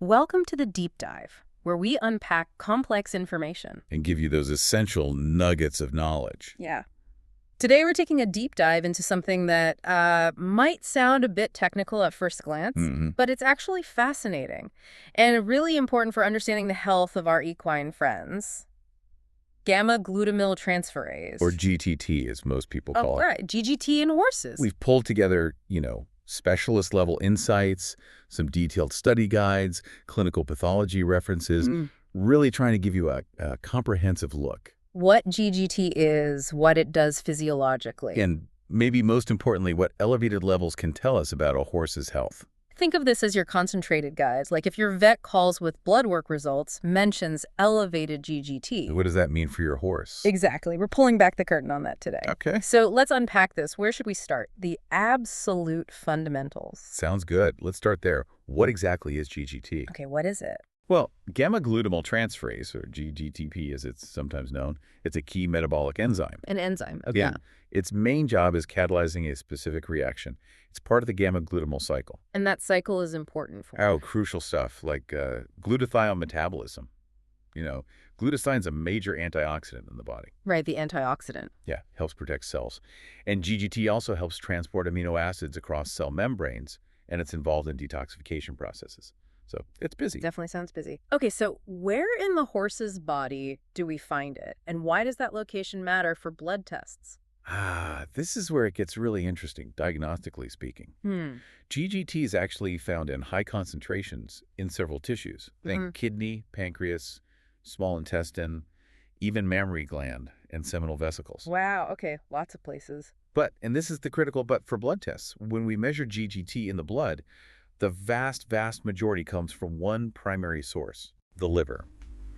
Welcome to the Deep Dive, where we unpack complex information. And give you those essential nuggets of knowledge. Yeah. Today we're taking a deep dive into something that might sound a bit technical at first glance, but it's actually fascinating and really important for understanding the health of our equine friends. Gamma-Glutamyl Transferase. Or GTT, as most people call it. Right, GGT in horses. We've pulled together, specialist-level insights, some detailed study guides, clinical pathology references, really trying to give you a comprehensive look. What GGT is, what it does physiologically. And maybe most importantly, what elevated levels can tell us about a horse's health. Think of this as your concentrated guides. Like if your vet calls with blood work results, mentions elevated GGT. What does that mean for your horse? Exactly. We're pulling back the curtain on that today. Okay. So let's unpack this. Where should we start? The absolute fundamentals. Sounds good. Let's start there. What exactly is GGT? Okay, what is it? Well, gamma-glutamyl transferase, or GGTP as it's sometimes known, it's a key metabolic enzyme. An enzyme. Okay. Again, its main job is catalyzing a specific reaction. It's part of the gamma-glutamyl cycle. And that cycle is important for Oh, crucial stuff like glutathione metabolism. Glutathione's a major antioxidant in the body. Right, the antioxidant. Yeah, helps protect cells. And GGT also helps transport amino acids across cell membranes, and it's involved in detoxification processes. So it's busy. Definitely sounds busy. Okay, so where in the horse's body do we find it? And why does that location matter for blood tests? This is where it gets really interesting, diagnostically speaking. GGT is actually found in high concentrations in several tissues. Think kidney, pancreas, small intestine, even mammary gland and seminal vesicles. Wow, okay, lots of places. But, and this is the critical but for blood tests, when we measure GGT in the blood, the vast majority comes from one primary source, the liver.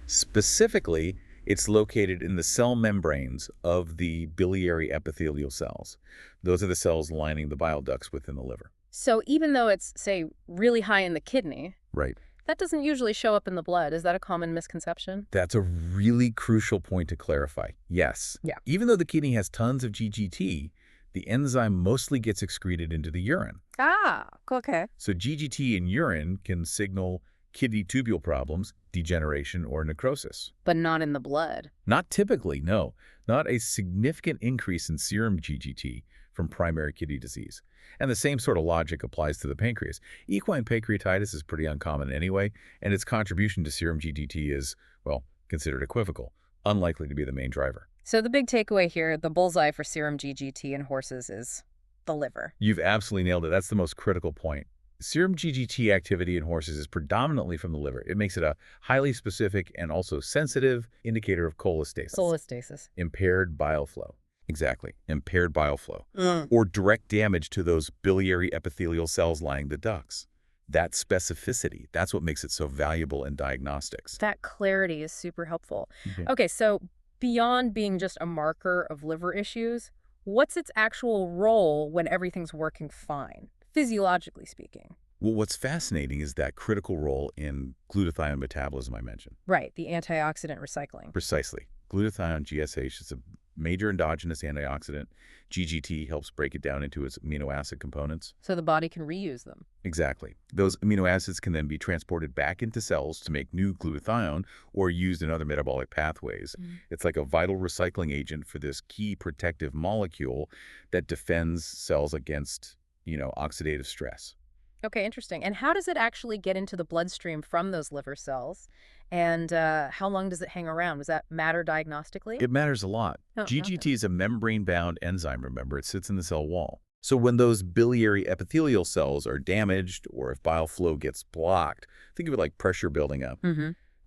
Specifically, it's located in the cell membranes of the biliary epithelial cells. Those are the cells lining the bile ducts within the liver. So even though it's, say, really high in the kidney, Right. that doesn't usually show up in the blood. Is that a common misconception? That's a really crucial point to clarify. Yes. Yeah. Even though the kidney has tons of GGT, the enzyme mostly gets excreted into the urine. Ah, okay. So GGT in urine can signal kidney tubule problems, degeneration, or necrosis. But not in the blood. Not typically, no. Not a significant increase in serum GGT from primary kidney disease. And the same sort of logic applies to the pancreas. Equine pancreatitis is pretty uncommon anyway, and its contribution to serum GGT is, well, considered equivocal, unlikely to be the main driver. So the big takeaway here, the bullseye for serum GGT in horses is the liver. You've absolutely nailed it. That's the most critical point. Serum GGT activity in horses is predominantly from the liver. It makes it a highly specific and also sensitive indicator of cholestasis. Cholestasis. Impaired bile flow. Exactly. Impaired bile flow. Or direct damage to those biliary epithelial cells lining the ducts. That specificity, that's what makes it so valuable in diagnostics. That clarity is super helpful. Okay, so beyond being just a marker of liver issues, what's its actual role when everything's working fine, physiologically speaking? Well, what's fascinating is that critical role in glutathione metabolism I mentioned. Right, the antioxidant recycling. Precisely. Glutathione, GSH, is a major endogenous antioxidant. GGT helps break it down into its amino acid components. So the body can reuse them. Exactly. Those amino acids can then be transported back into cells to make new glutathione or used in other metabolic pathways. It's like a vital recycling agent for this key protective molecule that defends cells against, oxidative stress. Okay, interesting. And how does it actually get into the bloodstream from those liver cells? And how long does it hang around? Does that matter diagnostically? It matters a lot. GGT is a membrane-bound enzyme, remember. It sits in the cell wall. So when those biliary epithelial cells are damaged or if bile flow gets blocked, think of it like pressure building up.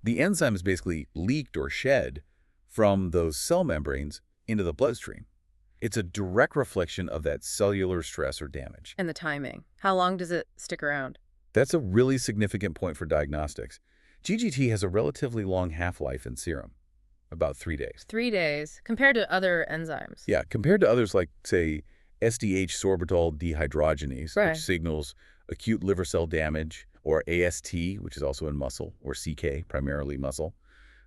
The enzyme is basically leaked or shed from those cell membranes into the bloodstream. It's a direct reflection of that cellular stress or damage. And the timing. How long does it stick around? That's a really significant point for diagnostics. GGT has a relatively long half-life in serum, about 3 days. 3 days, compared to other enzymes. Yeah, compared to others like, say, SDH sorbitol dehydrogenase, which signals acute liver cell damage, or AST, which is also in muscle, or CK, primarily muscle.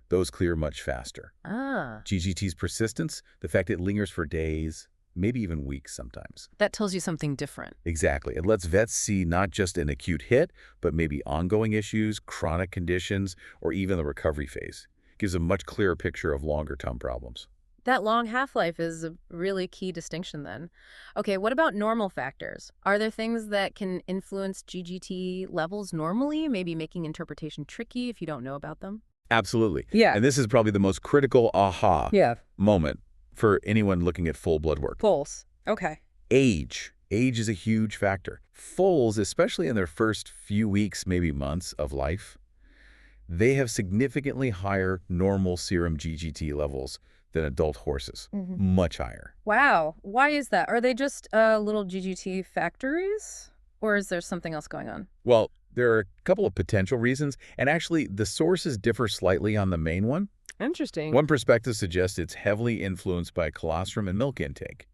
Those clear much faster. GGT's persistence, the fact it lingers for days, maybe even weeks sometimes. That tells you something different. Exactly. It lets vets see not just an acute hit, but maybe ongoing issues, chronic conditions, or even the recovery phase. Gives a much clearer picture of longer-term problems. That long half-life is a really key distinction then. Okay, what about normal factors? Are there things that can influence GGT levels normally, maybe making interpretation tricky if you don't know about them? Absolutely. Yeah. And this is probably the most critical aha Yeah. moment for anyone looking at full blood work. Pulse. Okay. Age. Age is a huge factor. Foals, especially in their first few weeks, maybe months of life, they have significantly higher normal serum GGT levels than adult horses. Much higher. Wow. Why is that? Are they just little GGT factories? Or is there something else going on? Well, there are a couple of potential reasons, and actually the sources differ slightly on the main one. Interesting. One perspective suggests it's heavily influenced by colostrum and milk intake.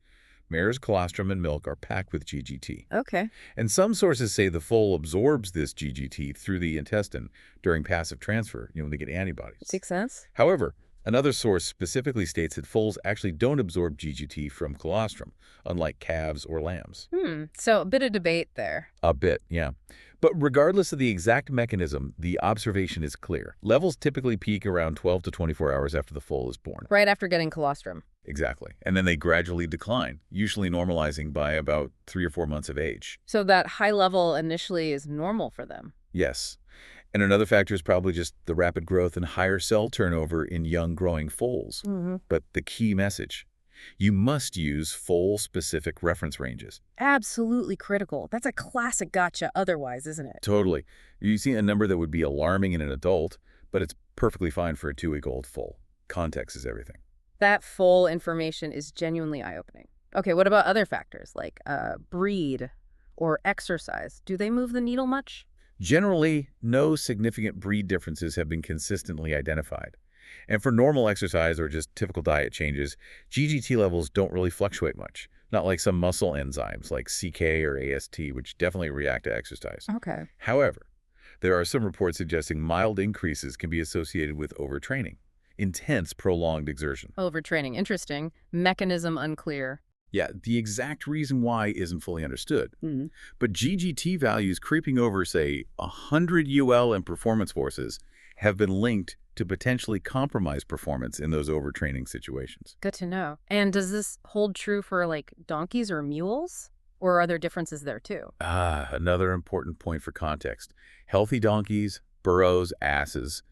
Mare's colostrum and milk are packed with GGT. Okay. And some sources say the foal absorbs this GGT through the intestine during passive transfer, when they get antibodies. Makes sense. However, another source specifically states that foals actually don't absorb GGT from colostrum, unlike calves or lambs. So a bit of debate there. A bit, yeah. But regardless of the exact mechanism, the observation is clear. Levels typically peak around 12 to 24 hours after the foal is born. Right after getting colostrum. Exactly. And then they gradually decline, usually normalizing by about 3 or 4 months of age. So that high level initially is normal for them. Yes. And another factor is probably just the rapid growth and higher cell turnover in young growing foals. But the key message, you must use foal-specific reference ranges. Absolutely critical. That's a classic gotcha otherwise, isn't it? Totally. You see a number that would be alarming in an adult, but it's perfectly fine for a 2-week-old foal. Context is everything. That full information is genuinely eye-opening. Okay, what about other factors like breed or exercise? Do they move the needle much? Generally, no significant breed differences have been consistently identified. And for normal exercise or just typical diet changes, GGT levels don't really fluctuate much, not like some muscle enzymes like CK or AST, which definitely react to exercise. Okay. However, there are some reports suggesting mild increases can be associated with overtraining, intense prolonged exertion. Overtraining. Interesting. Mechanism unclear. Yeah, the exact reason why isn't fully understood. But GGT values creeping over, say, 100 UL in performance horses have been linked to potentially compromise performance in those overtraining situations. Good to know. And does this hold true for like donkeys or mules? Or are there differences there too? Another important point for context. Healthy donkeys, burros, asses,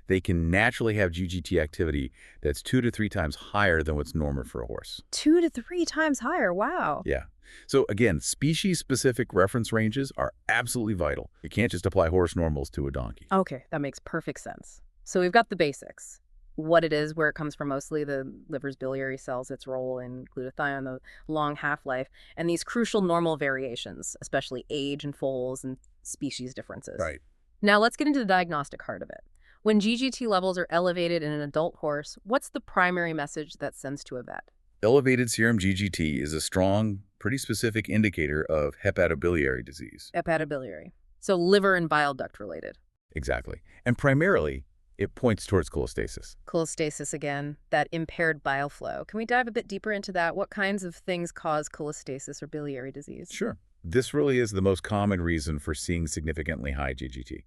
they can naturally have GGT activity that's 2 to 3 times higher than what's normal for a horse. 2 to 3 times higher. Wow. Yeah. So again, species-specific reference ranges are absolutely vital. You can't just apply horse normals to a donkey. Okay, that makes perfect sense. So we've got the basics. What it is, where it comes from mostly, the liver's biliary cells, its role in glutathione, the long half-life, and these crucial normal variations, especially age and foals and species differences. Right. Now let's get into the diagnostic heart of it. When GGT levels are elevated in an adult horse, what's the primary message that sends to a vet? Elevated serum GGT is a strong, pretty specific indicator of hepatobiliary disease. Hepatobiliary. So liver and bile duct related. Exactly. And primarily, it points towards cholestasis. Cholestasis again, that impaired bile flow. Can we dive a bit deeper into that? What kinds of things cause cholestasis or biliary disease? Sure. This really is the most common reason for seeing significantly high GGT.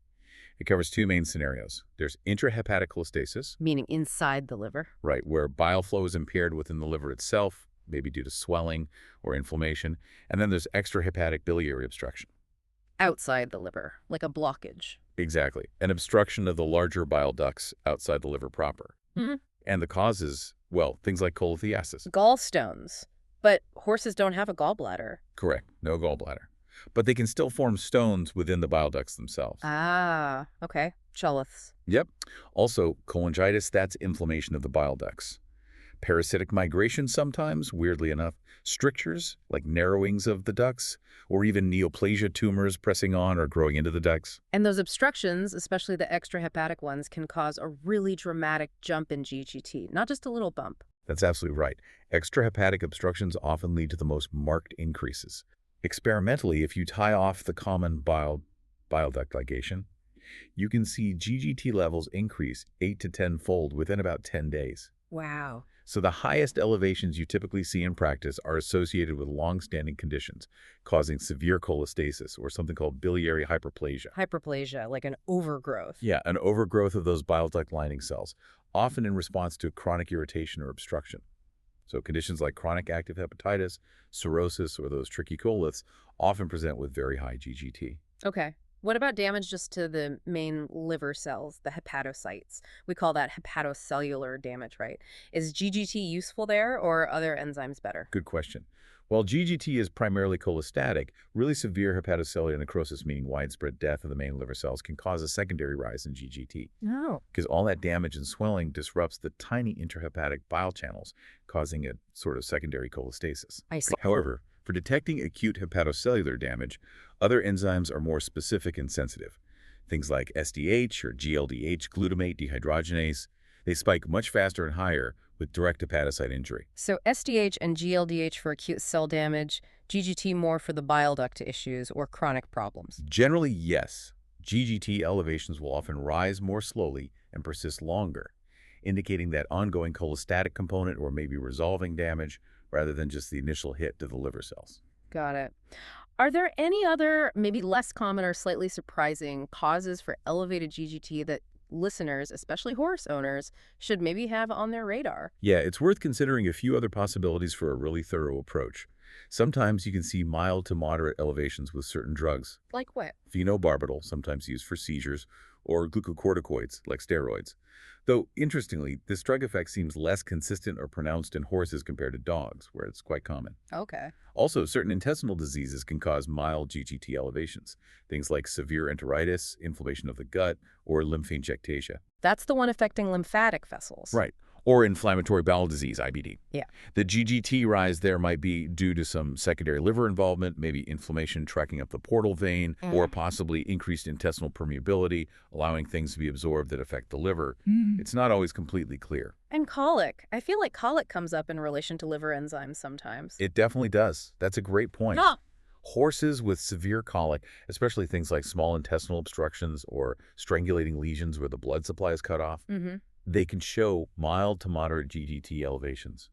It covers 2 main scenarios. There's intrahepatic cholestasis. Meaning inside the liver. Right, where bile flow is impaired within the liver itself, maybe due to swelling or inflammation. And then there's extrahepatic biliary obstruction. Outside the liver, like a blockage. Exactly. An obstruction of the larger bile ducts outside the liver proper. And the causes, well, things like cholelithiasis. Gallstones. But horses don't have a gallbladder. Correct. No gallbladder. But they can still form stones within the bile ducts themselves. Ah, okay. Choliths. Yep. Also, cholangitis, that's inflammation of the bile ducts. Parasitic migration sometimes, weirdly enough. Strictures, like narrowings of the ducts, or even neoplasia tumors pressing on or growing into the ducts. And those obstructions, especially the extrahepatic ones, can cause a really dramatic jump in GGT, not just a little bump. That's absolutely right. Extrahepatic obstructions often lead to the most marked increases. Experimentally, if you tie off the common bile duct ligation, you can see GGT levels increase 8 to 10-fold within about 10 days. Wow. So the highest elevations you typically see in practice are associated with long-standing conditions, causing severe cholestasis or something called biliary hyperplasia. Hyperplasia, like an overgrowth. Yeah, an overgrowth of those bile duct lining cells, often in response to chronic irritation or obstruction. So conditions like chronic active hepatitis, cirrhosis, or those tricky colitis often present with very high GGT. Okay. What about damage just to the main liver cells, the hepatocytes? We call that hepatocellular damage, right? Is GGT useful there, or are other enzymes better? Good question. While GGT is primarily cholestatic, really severe hepatocellular necrosis, meaning widespread death of the main liver cells, can cause a secondary rise in GGT. No. Because all that damage and swelling disrupts the tiny intrahepatic bile channels, causing a sort of secondary cholestasis. I see. However, for detecting acute hepatocellular damage, other enzymes are more specific and sensitive. Things like SDH or GLDH, glutamate dehydrogenase, they spike much faster and higher with direct hepatocyte injury. So SDH and GLDH for acute cell damage, GGT more for the bile duct issues or chronic problems. Generally, yes. GGT elevations will often rise more slowly and persist longer, indicating that ongoing cholestatic component or maybe resolving damage rather than just the initial hit to the liver cells. Got it. Are there any other, maybe less common or slightly surprising causes for elevated GGT that listeners, especially horse owners, should maybe have on their radar? Yeah, it's worth considering a few other possibilities for a really thorough approach. Sometimes you can see mild to moderate elevations with certain drugs. Like what? Phenobarbital, sometimes used for seizures, or glucocorticoids, like steroids. Though, interestingly, this drug effect seems less consistent or pronounced in horses compared to dogs, where it's quite common. Okay. Also, certain intestinal diseases can cause mild GGT elevations, things like severe enteritis, inflammation of the gut, or lymphangiectasia. That's the one affecting lymphatic vessels. Right. Or inflammatory bowel disease, IBD. Yeah. The GGT rise there might be due to some secondary liver involvement, maybe inflammation tracking up the portal vein, or possibly increased intestinal permeability, allowing things to be absorbed that affect the liver. It's not always completely clear. And colic. I feel like colic comes up in relation to liver enzymes sometimes. It definitely does. That's a great point. No. Horses with severe colic, especially things like small intestinal obstructions or strangulating lesions where the blood supply is cut off, they can show mild to moderate GGT elevations.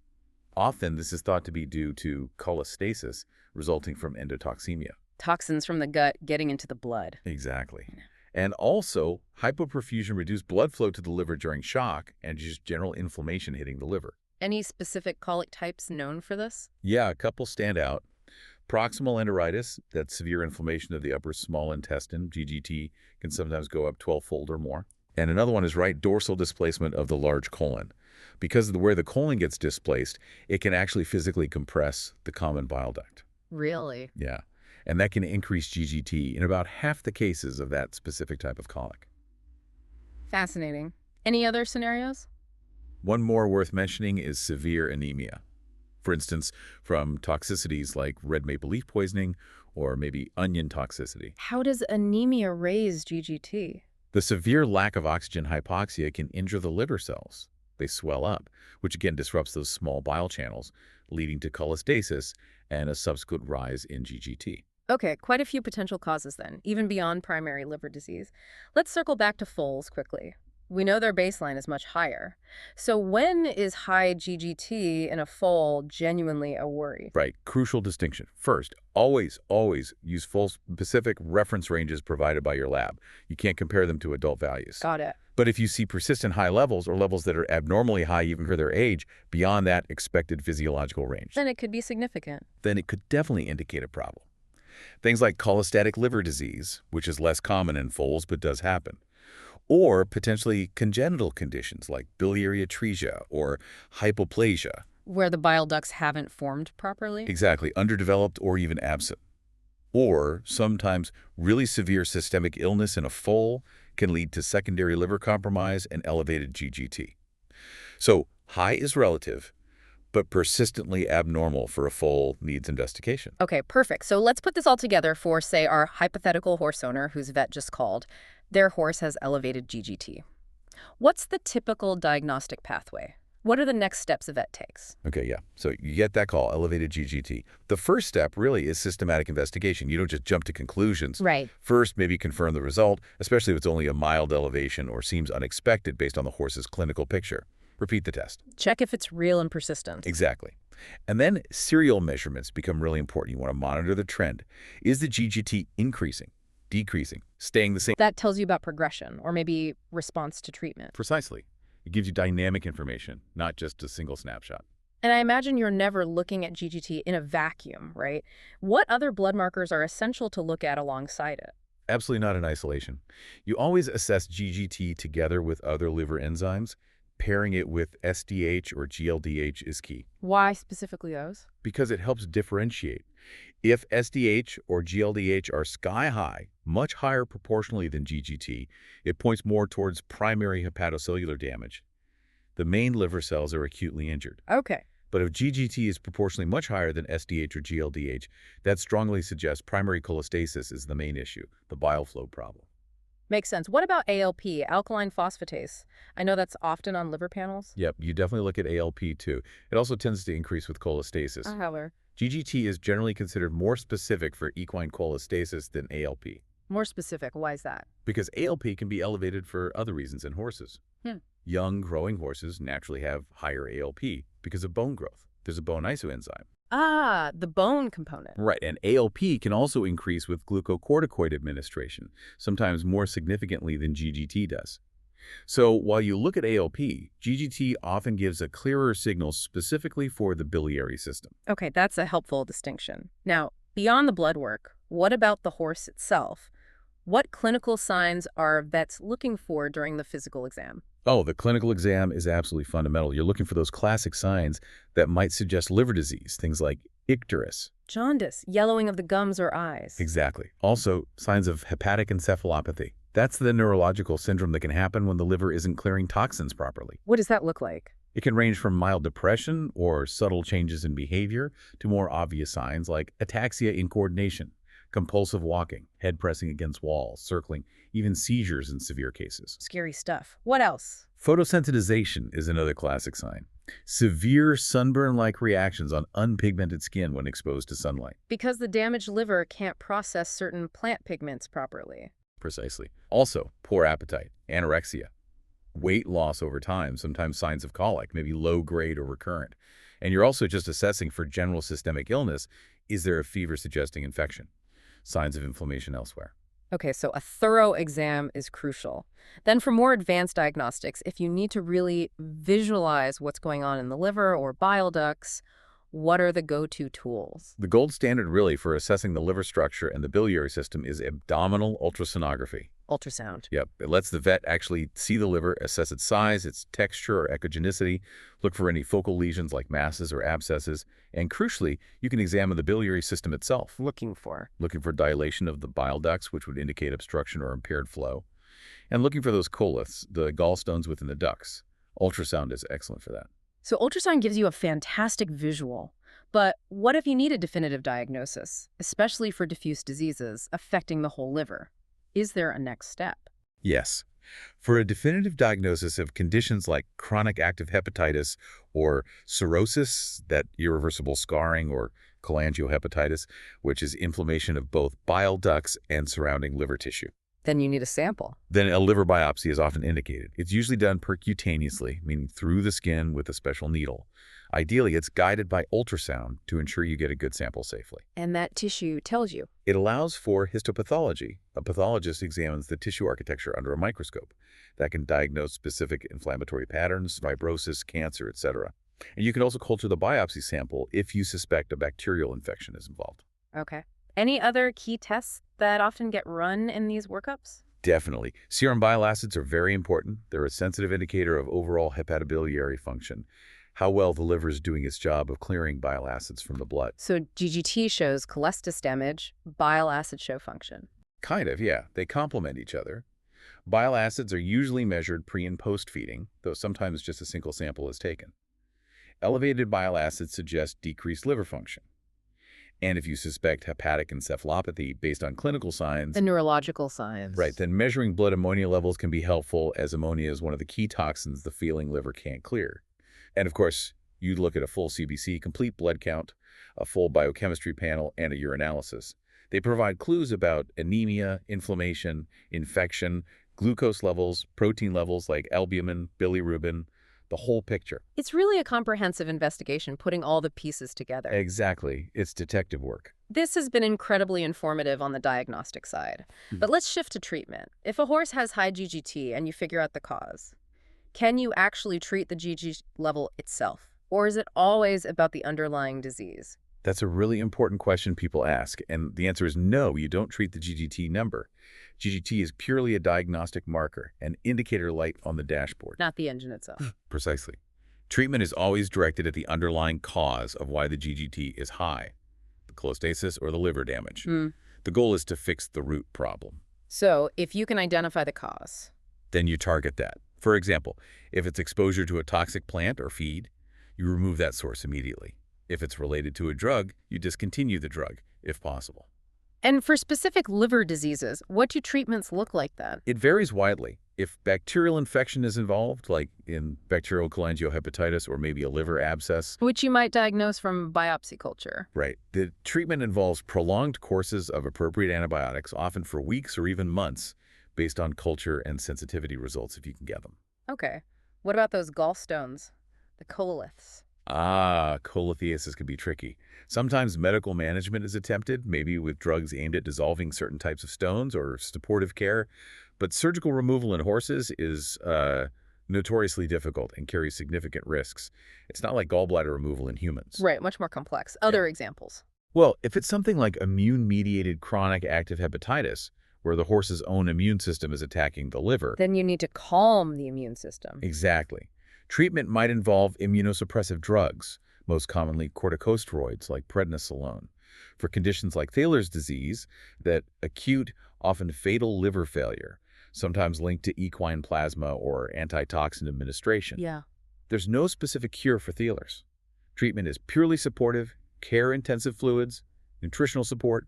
Often, this is thought to be due to cholestasis resulting from endotoxemia. Toxins from the gut getting into the blood. Exactly. And also, hypoperfusion reduced blood flow to the liver during shock and just general inflammation hitting the liver. Any specific colic types known for this? Yeah, a couple stand out. Proximal enteritis, that's severe inflammation of the upper small intestine. GGT can sometimes go up 12-fold or more. And another one is right dorsal displacement of the large colon. Because of where the colon gets displaced, it can actually physically compress the common bile duct. Really? Yeah. And that can increase GGT in about half the cases of that specific type of colic. Fascinating. Any other scenarios? One more worth mentioning is severe anemia. For instance, from toxicities like red maple leaf poisoning or maybe onion toxicity. How does anemia raise GGT? The severe lack of oxygen hypoxia can injure the liver cells. They swell up, which again disrupts those small bile channels, leading to cholestasis and a subsequent rise in GGT. Okay, quite a few potential causes then, even beyond primary liver disease. Let's circle back to foals quickly. We know their baseline is much higher. So when is high GGT in a foal genuinely a worry? Right. Crucial distinction. First, always use foal-specific reference ranges provided by your lab. You can't compare them to adult values. Got it. But if you see persistent high levels or levels that are abnormally high even for their age, beyond that expected physiological range, Then it could be significant. then it could definitely indicate a problem. Things like cholestatic liver disease, which is less common in foals but does happen. Or potentially congenital conditions like biliary atresia or hypoplasia. Where the bile ducts haven't formed properly? Exactly, underdeveloped or even absent. Or sometimes really severe systemic illness in a foal can lead to secondary liver compromise and elevated GGT. So high is relative, but persistently abnormal for a foal needs investigation. Okay, perfect. So let's put this all together for, say, our hypothetical horse owner whose vet just called. Their horse has elevated GGT. What's the typical diagnostic pathway? What are the next steps a vet takes? Okay, yeah. So you get that call, elevated GGT. The first step really is systematic investigation. You don't just jump to conclusions. Right. First, maybe confirm the result, especially if it's only a mild elevation or seems unexpected based on the horse's clinical picture. Repeat the test. Check if it's real and persistent. Exactly. And then serial measurements become really important. You want to monitor the trend. Is the GGT increasing, decreasing, staying the same? That tells you about progression or maybe response to treatment. Precisely. It gives you dynamic information, not just a single snapshot. And I imagine you're never looking at GGT in a vacuum, right? What other blood markers are essential to look at alongside it? Absolutely not in isolation. You always assess GGT together with other liver enzymes. Pairing it with SDH or GLDH is key. Why specifically those? Because it helps differentiate. If SDH or GLDH are sky high, much higher proportionally than GGT, it points more towards primary hepatocellular damage. The main liver cells are acutely injured. Okay. But if GGT is proportionally much higher than SDH or GLDH, that strongly suggests primary cholestasis is the main issue, the bile flow problem. Makes sense. What about ALP, alkaline phosphatase? I know that's often on liver panels. Yep, you definitely look at ALP too. It also tends to increase with cholestasis. However, GGT is generally considered more specific for equine cholestasis than ALP. more specific, why is that? Because ALP can be elevated for other reasons in horses. Young, growing horses naturally have higher ALP because of bone growth. There's a bone isoenzyme. Ah, the bone component. Right, and ALP can also increase with glucocorticoid administration, sometimes more significantly than GGT does. So while you look at ALP, GGT often gives a clearer signal specifically for the biliary system. Okay, that's a helpful distinction. Now, beyond the blood work, what about the horse itself? What clinical signs are vets looking for during the physical exam? Oh, the clinical exam is absolutely fundamental. You're looking for those classic signs that might suggest liver disease, things like icterus. Jaundice, yellowing of the gums or eyes. Exactly. Also, signs of hepatic encephalopathy. That's the neurological syndrome that can happen when the liver isn't clearing toxins properly. What does that look like? It can range from mild depression or subtle changes in behavior to more obvious signs like ataxia in coordination, compulsive walking, head pressing against walls, circling, even seizures in severe cases. Scary stuff. What else? Photosensitization is another classic sign. Severe sunburn-like reactions on unpigmented skin when exposed to sunlight. Because the damaged liver can't process certain plant pigments properly. Precisely. Also, poor appetite, anorexia, weight loss over time, sometimes signs of colic, maybe low grade or recurrent. And you're also just assessing for general systemic illness. Is there a fever suggesting infection? Signs of inflammation elsewhere. Okay, so a thorough exam is crucial. Then for more advanced diagnostics, if you need to really visualize what's going on in the liver or bile ducts, what are the go-to tools? The gold standard really for assessing the liver structure and the biliary system is abdominal ultrasonography. Ultrasound. Yep, it lets the vet actually see the liver, assess its size, its texture or echogenicity, look for any focal lesions like masses or abscesses, and crucially, you can examine the biliary system itself. Looking for Dilation of the bile ducts, which would indicate obstruction or impaired flow, and looking for those coliths, the gallstones within the ducts. Ultrasound is excellent for that. So ultrasound gives you a fantastic visual. But what if you need a definitive diagnosis, especially for diffuse diseases affecting the whole liver? Is there a next step? Yes. For a definitive diagnosis of conditions like chronic active hepatitis or cirrhosis, that irreversible scarring, or cholangiohepatitis, which is inflammation of both bile ducts and surrounding liver tissue. Then you need a sample. Then a liver biopsy is often indicated. It's usually done percutaneously, meaning through the skin with a special needle. Ideally, it's guided by ultrasound to ensure you get a good sample safely. And that tissue tells you. It allows for histopathology. A pathologist examines the tissue architecture under a microscope. That can diagnose specific inflammatory patterns, fibrosis, cancer, etc. And you can also culture the biopsy sample if you suspect a bacterial infection is involved. Okay. Any other key tests that often get run in these workups? Definitely. Serum bile acids are very important. They're a sensitive indicator of overall hepatobiliary function, how well the liver is doing its job of clearing bile acids from the blood. So GGT shows cholestasis damage, bile acids show function. Kind of, yeah. They complement each other. Bile acids are usually measured pre- and post-feeding, though sometimes just a single sample is taken. Elevated bile acids suggest decreased liver function. And if you suspect hepatic encephalopathy based on clinical signs, The neurological signs. right, then measuring blood ammonia levels can be helpful, as ammonia is one of the key toxins the feeling liver can't clear. And of course, you'd look at a full CBC, complete blood count, a full biochemistry panel, and a urinalysis. They provide clues about anemia, inflammation, infection, glucose levels, protein levels like albumin, bilirubin, the whole picture. It's really a comprehensive investigation, putting all the pieces together. Exactly. It's detective work. This has been incredibly informative on the diagnostic side. But let's shift to treatment. If a horse has high GGT and you figure out the cause, can you actually treat the GGT level itself? Or is it always about the underlying disease? That's a really important question people ask, and the answer is no, you don't treat the GGT number. GGT is purely a diagnostic marker, an indicator light on the dashboard. Not the engine itself. Precisely. Treatment is always directed at the underlying cause of why the GGT is high, the cholestasis or the liver damage. The goal is to fix the root problem. So, if you can identify the cause, Then you target that. For example, if it's exposure to a toxic plant or feed, you remove that source immediately. If it's related to a drug, you discontinue the drug, if possible. And for specific liver diseases, what do treatments look like then? It varies widely. If bacterial infection is involved, like in bacterial cholangiohepatitis or maybe a liver abscess, Which you might diagnose from biopsy culture. right, the treatment involves prolonged courses of appropriate antibiotics, often for weeks or even months, based on culture and sensitivity results if you can get them. Okay. What about those gallstones? The coliths? Cholithiasis can be tricky. Sometimes medical management is attempted, maybe with drugs aimed at dissolving certain types of stones or supportive care, but surgical removal in horses is notoriously difficult and carries significant risks. It's not like gallbladder removal in humans. Right, much more complex. Other examples? Well, if it's something like immune-mediated chronic active hepatitis, where the horse's own immune system is attacking the liver. Then you need to calm the immune system. Exactly. Treatment might involve immunosuppressive drugs, most commonly corticosteroids like prednisolone. For conditions like Thaler's disease, that acute, often fatal liver failure, sometimes linked to equine plasma or antitoxin administration. Yeah. There's no specific cure for Thaler's. Treatment is purely supportive, care-intensive fluids, nutritional support,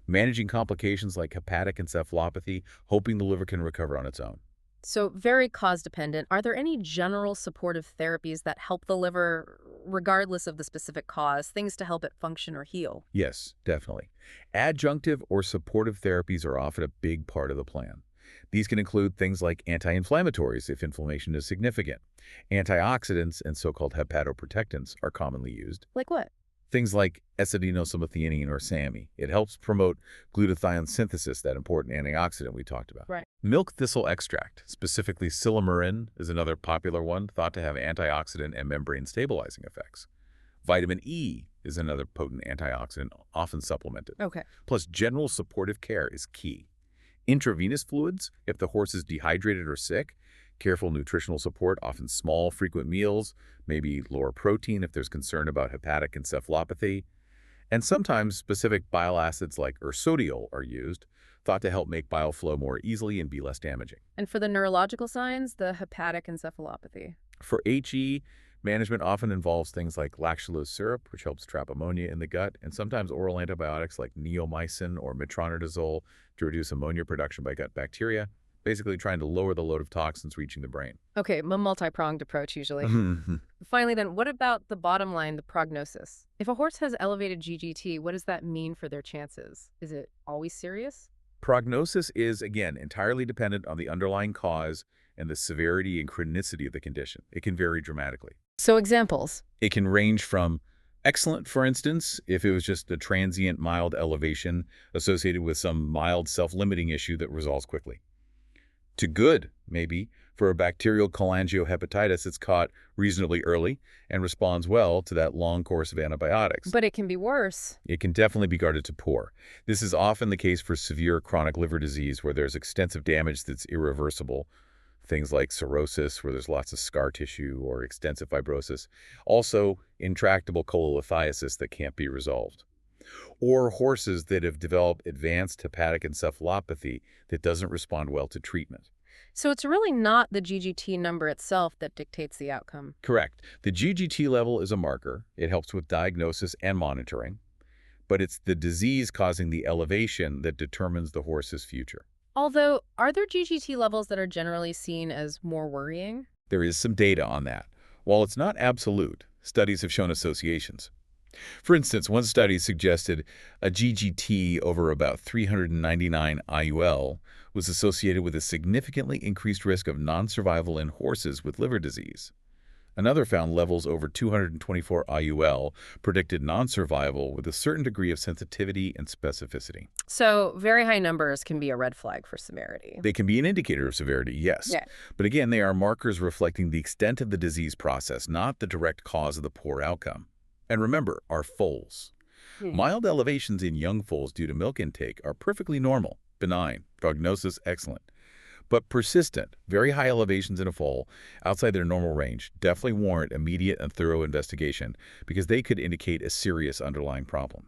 managing complications like hepatic encephalopathy, hoping the liver can recover on its own. So very cause-dependent. Are there any general supportive therapies that help the liver regardless of the specific cause, things to help it function or heal? Yes, definitely. Adjunctive or supportive therapies are often a big part of the plan. These can include things like anti-inflammatories if inflammation is significant. Antioxidants and so-called hepatoprotectants are commonly used. Like what? Things like S-adenosylmethionine or SAMe. It helps promote glutathione synthesis, that important antioxidant we talked about. Right. Milk thistle extract, specifically silymarin, is another popular one, thought to have antioxidant and membrane stabilizing effects. Vitamin E is another potent antioxidant, often supplemented. Okay. Plus, general supportive care is key. Intravenous fluids, if the horse is dehydrated or sick, careful nutritional support, often small, frequent meals, maybe lower protein if there's concern about hepatic encephalopathy, and sometimes specific bile acids like ursodiol are used, thought to help make bile flow more easily and be less damaging. And for the neurological signs, the hepatic encephalopathy. For HE, management often involves things like lactulose syrup, which helps trap ammonia in the gut, and sometimes oral antibiotics like neomycin or metronidazole to reduce ammonia production by gut bacteria, basically trying to lower the load of toxins reaching the brain. Okay, a multi-pronged approach usually. Finally then, what about the bottom line, the prognosis? If a horse has elevated GGT, what does that mean for their chances? Is it always serious? Prognosis is, again, entirely dependent on the underlying cause and the severity and chronicity of the condition. It can vary dramatically. So examples? It can range from excellent, for instance, if it was just a transient mild elevation associated with some mild self-limiting issue that resolves quickly, to good, maybe, for a bacterial cholangiohepatitis that's caught reasonably early and responds well to that long course of antibiotics. But it can be worse. It can definitely be guarded to poor. This is often the case for severe chronic liver disease where there's extensive damage that's irreversible, things like cirrhosis where there's lots of scar tissue or extensive fibrosis, also intractable cholelithiasis that can't be resolved. Or horses that have developed advanced hepatic encephalopathy that doesn't respond well to treatment. So it's really not the GGT number itself that dictates the outcome. Correct. The GGT level is a marker. It helps with diagnosis and monitoring. But it's the disease causing the elevation that determines the horse's future. Although, are there GGT levels that are generally seen as more worrying? There is some data on that. While it's not absolute, studies have shown associations. For instance, one study suggested a GGT over about 399 IUL was associated with a significantly increased risk of non-survival in horses with liver disease. Another found levels over 224 IUL, predicted non-survival with a certain degree of sensitivity and specificity. So very high numbers can be a red flag for severity. They can be an indicator of severity, yes. Yeah. But again, they are markers reflecting the extent of the disease process, not the direct cause of the poor outcome. And remember, our foals. Mild elevations in young foals due to milk intake are perfectly normal, benign, prognosis excellent. But persistent, very high elevations in a foal outside their normal range definitely warrant immediate and thorough investigation because they could indicate a serious underlying problem.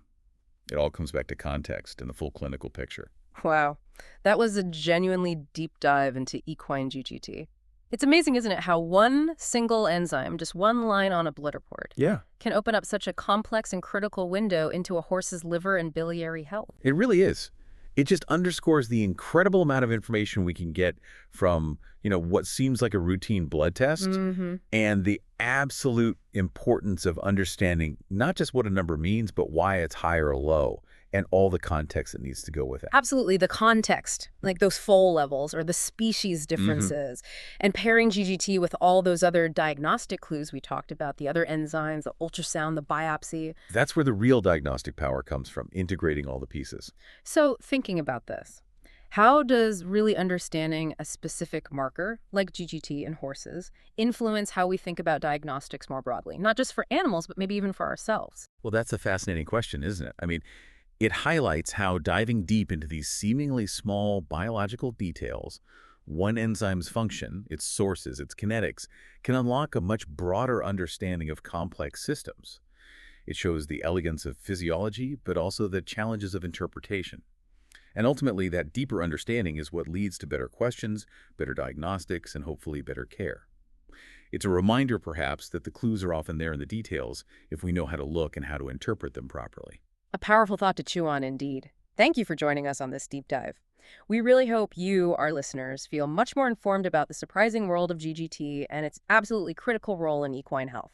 It all comes back to context and the full clinical picture. Wow. That was a genuinely deep dive into equine GGT. It's amazing, isn't it, how one single enzyme, just one line on a blood report, can open up such a complex and critical window into a horse's liver and biliary health. It really is. It just underscores the incredible amount of information we can get from, what seems like a routine blood test and the absolute importance of understanding not just what a number means, but why it's high or low and all the context that needs to go with it. Absolutely. The context, like those foal levels or the species differences, and pairing GGT with all those other diagnostic clues we talked about, the other enzymes, the ultrasound, the biopsy. That's where the real diagnostic power comes from, integrating all the pieces. So thinking about this, how does really understanding a specific marker, like GGT in horses, influence how we think about diagnostics more broadly? Not just for animals, but maybe even for ourselves. Well, that's a fascinating question, isn't it? I mean, it highlights how diving deep into these seemingly small biological details, one enzyme's function, its sources, its kinetics, can unlock a much broader understanding of complex systems. It shows the elegance of physiology, but also the challenges of interpretation. And ultimately, that deeper understanding is what leads to better questions, better diagnostics, and hopefully better care. It's a reminder, perhaps, that the clues are often there in the details if we know how to look and how to interpret them properly. A powerful thought to chew on, indeed. Thank you for joining us on this deep dive. We really hope you, our listeners, feel much more informed about the surprising world of GGT and its absolutely critical role in equine health.